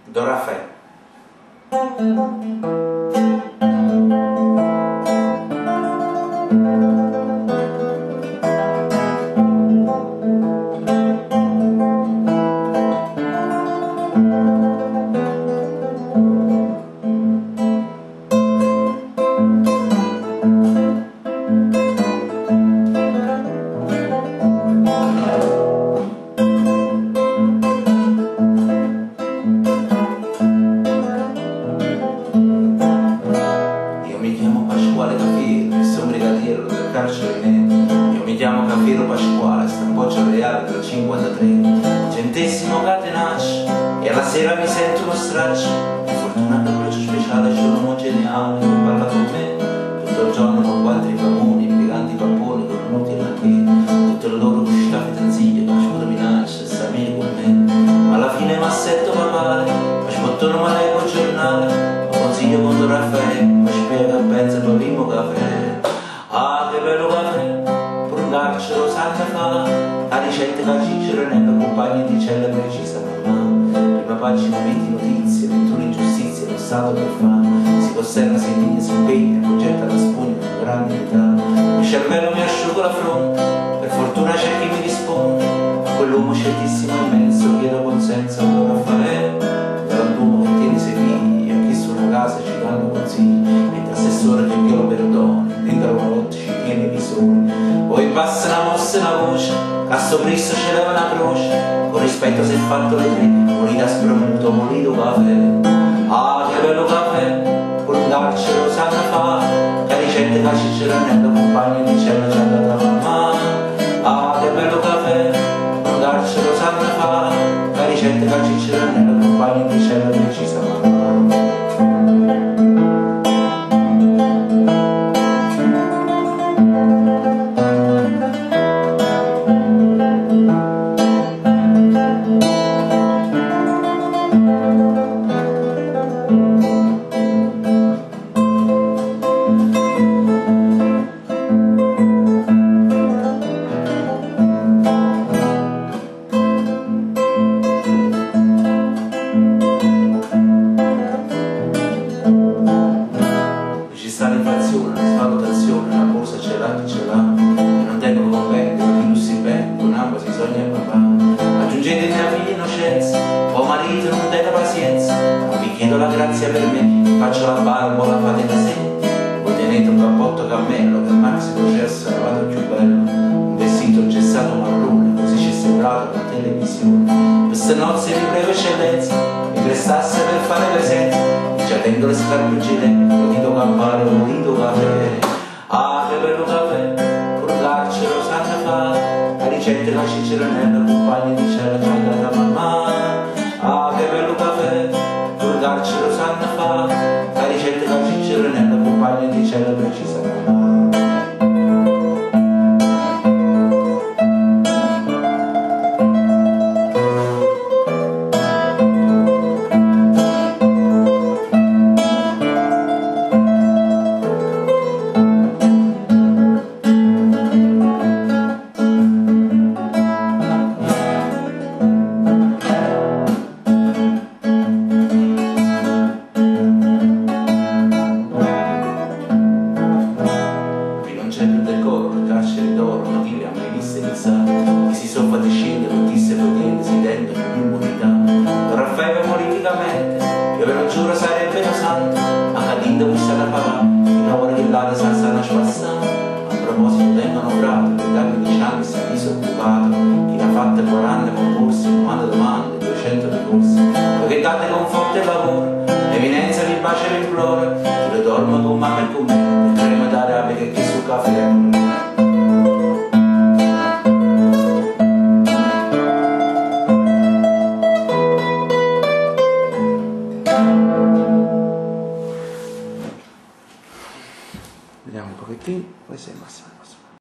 Do Raffaele. Io mi chiamo Cafiero Pasquale, stampoccio reale del 53, centesimo catenaccio, e alla sera mi sento uno straccio. Per fortuna che un speciale c'è un uomo geniale che parla con me tutto il giorno con quattro famoni, impiegati papponi con un utile a piedi, tutto il loro uscita fidanziglia, ma scudo minaccia e sapere con me. Ma alla fine mi assetto papale, ma sbottono ma leggo il giornale, ma consiglio con Don Raffaele, ma spiega e pensa per primo caffè. Ah, che bello caffè, pure un carcero sanno fa, la ricetta che Cicero nella compagna di cella precisa mamma. Prima pagina 20 notizie, 21 ingiustizie, lo Stato che fa, si conserva, si indigna, si impegna, progetta la spugna con grande età. Il cervello mi asciuga la fronte, per fortuna c'è chi mi risponde, a quell'uomo certissimo immenso chiedo consenso a Don Raffaele, dall'uomo che tiene i suoi figli, a chi su una casa ci danno consigli, mentre assessore che Dio lo perdoni, dentro una lotta ci tiene i bisogni. Poi passa una mossa e una voce, a sto Cristo ci leva una croce, con rispetto si è fatto le tre, morita spremuto, morito caffè. Ah, che bello caffè, con un carcero sanno fa, che ricette che Cicero nella compagna di cella ci ha dato mamma. Ah, che bello caffè, con un carcero sanno fa, che ricette che Cicero nella compagna di cella precisa mamma. L'inflazione, la svalutazione, la borsa ce l'ha chi ce l'ha, e non tengo convento, chi non si bene, con acqua si sogna papà. Aggiungete mia figlia innocenza, o marito non tengo pazienza, non vi chiedo la grazia per me, faccio la barba, la fate da sé. Voi tenete un cappotto cammello, per maxi processo è arrivato più bello, un vestito gessato marrone, così ci è sembrato la televisione. Queste nozze vi prego eccellenza, mi prestasse per fare presenza, già tengo le scarpe gilet, udito campare, udito caffè. Ah, che bello caffè, pure un carcero sanno fa, la ricetta la Cicero nella compagna di cella ci ha data mamma. Ah, che bello caffè, pure un carcero sanno fa, la ricetta la Cicero nella compagna di cella precisa mamma. Che si sono fatti scendere notizie potenti, si tendono l'immunità. Don Raffaele politicamente, io ve lo giuro sarebbe lo santo, ma cadendo questa la parà, in ora che l'ada senza una spassata. A proposito vengono bravi, che da 15 anni si è disoccupato, chi l'ha fatta 40 concorsi, 90 domande, 200 ricorsi. Voi che date con forte lavoro, eminenza vi bacia e vi implora, chi lo dormo con mamma e con me.